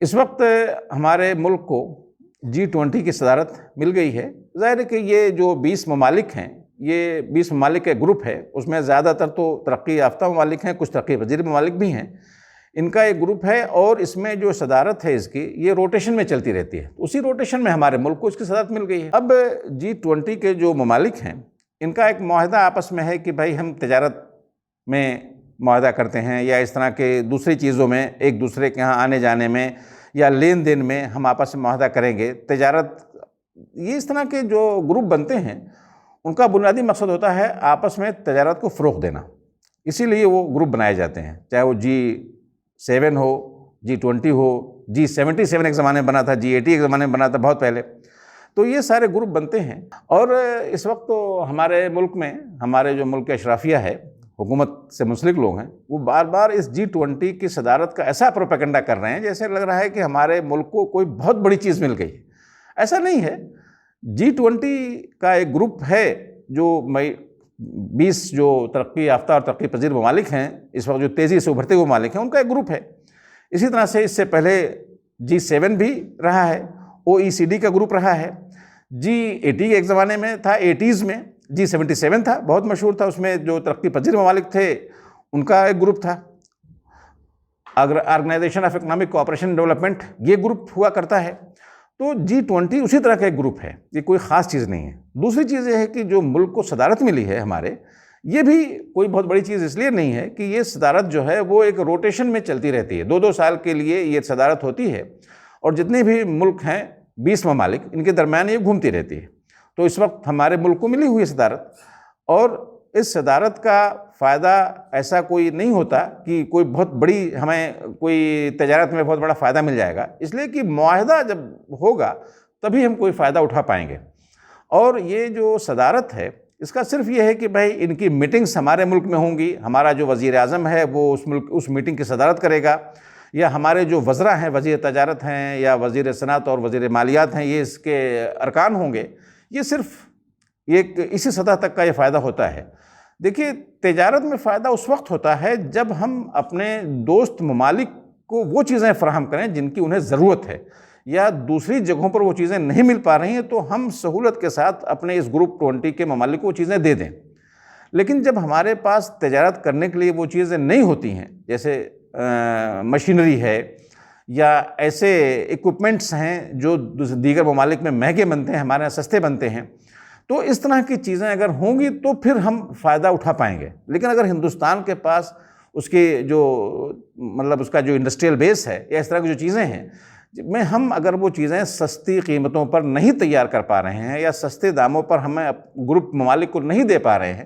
اس وقت ہمارے ملک کو G20 کی صدارت مل گئی ہے۔ ظاہر ہے کہ یہ جو 20 ممالک ہیں، یہ 20 ممالک کا گروپ ہے، اس میں زیادہ تر تو ترقی یافتہ ممالک ہیں، کچھ ترقی پذیر ممالک بھی ہیں۔ ان کا ایک گروپ ہے اور اس میں جو صدارت ہے اس کی، یہ روٹیشن میں چلتی رہتی ہے۔ اسی روٹیشن میں ہمارے ملک کو اس کی صدارت مل گئی ہے۔ اب G20 کے جو ممالک ہیں، ان کا ایک معاہدہ آپس میں ہے کہ بھائی ہم تجارت میں معاہدہ کرتے ہیں، یا اس طرح کے دوسری چیزوں میں ایک دوسرے کے ہاں آنے جانے میں یا لین دین میں ہم آپس میں معاہدہ کریں گے۔ تجارت، یہ اس طرح کے جو گروپ بنتے ہیں، ان کا بنیادی مقصد ہوتا ہے آپس میں تجارت کو فروغ دینا۔ اسی لیے وہ گروپ بنائے جاتے ہیں، چاہے وہ G7 ہو، G20 ہو، G77 ایک زمانے میں بنا تھا، G80 ایک زمانے میں بنا تھا بہت پہلے۔ تو یہ سارے گروپ بنتے ہیں، اور اس وقت تو ہمارے ملک میں، ہمارے جو ملک اشرافیہ ہے، حکومت سے منسلک لوگ ہیں، وہ بار بار اس G20 کی صدارت کا ایسا پروپیگنڈا کر رہے ہیں جیسے لگ رہا ہے کہ ہمارے ملک کو کوئی بہت بڑی چیز مل گئی ہے۔ ایسا نہیں ہے۔ G20 کا ایک گروپ ہے جو 20 جو ترقی یافتہ اور ترقی پذیر ممالک ہیں، اس وقت جو تیزی سے ابھرتے ہوئے ممالک ہیں، ان کا ایک گروپ ہے۔ اسی طرح سے اس سے پہلے G7 بھی رہا ہے، OECD کا گروپ رہا ہے، G80 ایک زمانے میں تھا، 80s میں G77 تھا، بہت مشہور تھا، اس میں جو ترقی پذیر ممالک تھے ان کا ایک گروپ تھا۔ Organisation of economic cooperation development, یہ گروپ ہوا کرتا ہے۔ تو G20 اسی طرح کا ایک گروپ ہے، یہ کوئی خاص چیز نہیں ہے۔ دوسری چیز یہ ہے کہ جو ملک کو صدارت ملی ہے ہمارے، یہ بھی کوئی بہت بڑی چیز اس لیے نہیں ہے کہ یہ صدارت جو ہے وہ ایک روٹیشن میں چلتی رہتی ہے، 2 سال کے لیے یہ صدارت ہوتی ہے، اور جتنے بھی ملک ہیں 20 ممالک، ان کے درمیان یہ گھومتی رہتی ہے۔ تو اس وقت ہمارے ملک کو ملی ہوئی ہے صدارت، اور اس صدارت کا فائدہ ایسا کوئی نہیں ہوتا کہ کوئی بہت بڑی ہمیں کوئی تجارت میں بہت بڑا فائدہ مل جائے گا، اس لیے کہ معاہدہ جب ہوگا تبھی ہم کوئی فائدہ اٹھا پائیں گے۔ اور یہ جو صدارت ہے، اس کا صرف یہ ہے کہ بھائی ان کی میٹنگز ہمارے ملک میں ہوں گی، ہمارا جو وزیر اعظم ہے وہ اس میٹنگ کی صدارت کرے گا، یا ہمارے جو وزراء ہیں، وزیر تجارت ہیں یا وزیر صنعت اور وزیر مالیات ہیں، یہ اس کے ارکان ہوں گے۔ یہ صرف ایک اسی سطح تک کا یہ فائدہ ہوتا ہے۔ دیکھیے، تجارت میں فائدہ اس وقت ہوتا ہے جب ہم اپنے دوست ممالک کو وہ چیزیں فراہم کریں جن کی انہیں ضرورت ہے، یا دوسری جگہوں پر وہ چیزیں نہیں مل پا رہی ہیں تو ہم سہولت کے ساتھ اپنے اس گروپ 20 کے ممالک کو وہ چیزیں دے دیں۔ لیکن جب ہمارے پاس تجارت کرنے کے لیے وہ چیزیں نہیں ہوتی ہیں، جیسے مشینری ہے یا ایسے ایکوپمنٹس ہیں جو دیگر ممالک میں مہنگے بنتے ہیں، ہمارے یہاں سستے بنتے ہیں، تو اس طرح کی چیزیں اگر ہوں گی تو پھر ہم فائدہ اٹھا پائیں گے۔ لیکن اگر ہندوستان کے پاس اس کی جو اس کا جو انڈسٹریل بیس ہے، یا اس طرح کی جو چیزیں ہیں، ہم اگر وہ چیزیں سستی قیمتوں پر نہیں تیار کر پا رہے ہیں، یا سستے داموں پر ہمیں گروپ ممالک کو نہیں دے پا رہے ہیں،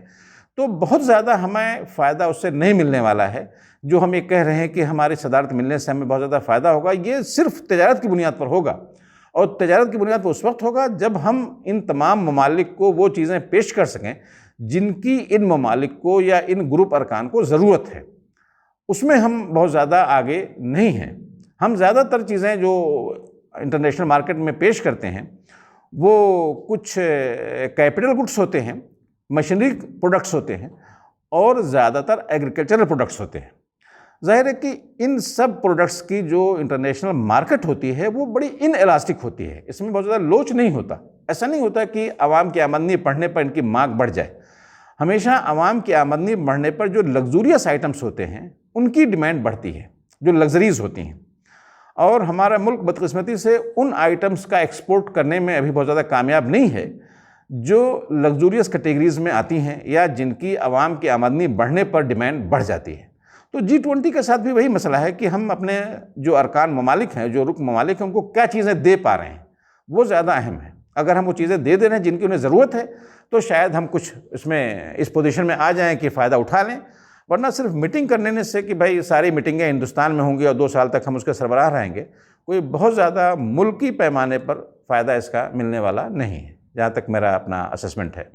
تو بہت زیادہ ہمیں فائدہ اس سے نہیں ملنے والا ہے۔ جو ہم یہ کہہ رہے ہیں کہ ہماری صدارت ملنے سے ہمیں بہت زیادہ فائدہ ہوگا، یہ صرف تجارت کی بنیاد پر ہوگا، اور تجارت کی بنیاد پر اس وقت ہوگا جب ہم ان تمام ممالک کو وہ چیزیں پیش کر سکیں جن کی ان ممالک کو یا ان گروپ ارکان کو ضرورت ہے۔ اس میں ہم بہت زیادہ آگے نہیں ہیں۔ ہم زیادہ تر چیزیں جو انٹرنیشنل مارکیٹ میں پیش کرتے ہیں، وہ کچھ کیپٹل گڈس ہوتے ہیں، مشینری پروڈکٹس ہوتے ہیں، اور زیادہ تر ایگریکلچرل پروڈکٹس ہوتے ہیں۔ ظاہر ہے کہ ان سب پروڈکٹس کی جو انٹرنیشنل مارکیٹ ہوتی ہے وہ بڑی ان الاسٹک ہوتی ہے، اس میں بہت زیادہ لوچ نہیں ہوتا۔ ایسا نہیں ہوتا کہ عوام کی آمدنی بڑھنے پر ان کی مانگ بڑھ جائے۔ ہمیشہ عوام کی آمدنی بڑھنے پر جو لگزوریس آئٹمس ہوتے ہیں ان کی ڈیمانڈ بڑھتی ہے، جو لگژریز ہوتی ہیں، اور ہمارا ملک بدقسمتی سے ان آئٹمس کا ایکسپورٹ کرنے میں ابھی بہت زیادہ کامیاب نہیں ہے جو لگزوریس کیٹیگریز میں آتی ہیں، یا جن کی عوام کی آمدنی بڑھنے پر ڈیمانڈ بڑھ جاتی ہے۔ تو G20 کے ساتھ بھی وہی مسئلہ ہے کہ ہم اپنے جو ارکان ممالک ہیں، جو رکن ممالک ہیں، ان کو کیا چیزیں دے پا رہے ہیں، وہ زیادہ اہم ہے۔ اگر ہم وہ چیزیں دے رہے ہیں جن کی انہیں ضرورت ہے تو شاید ہم کچھ اس پوزیشن میں آ جائیں کہ فائدہ اٹھا لیں، ورنہ صرف میٹنگ کرنے سے کہ بھائی ساری میٹنگیں ہندوستان میں ہوں گی اور 2 سال تک ہم اس کے سربراہ رہیں گے، کوئی بہت زیادہ ملکی پیمانے پر فائدہ اس کا ملنے والا نہیں ہے، جہاں تک میرا اپنا اسسمنٹ ہے۔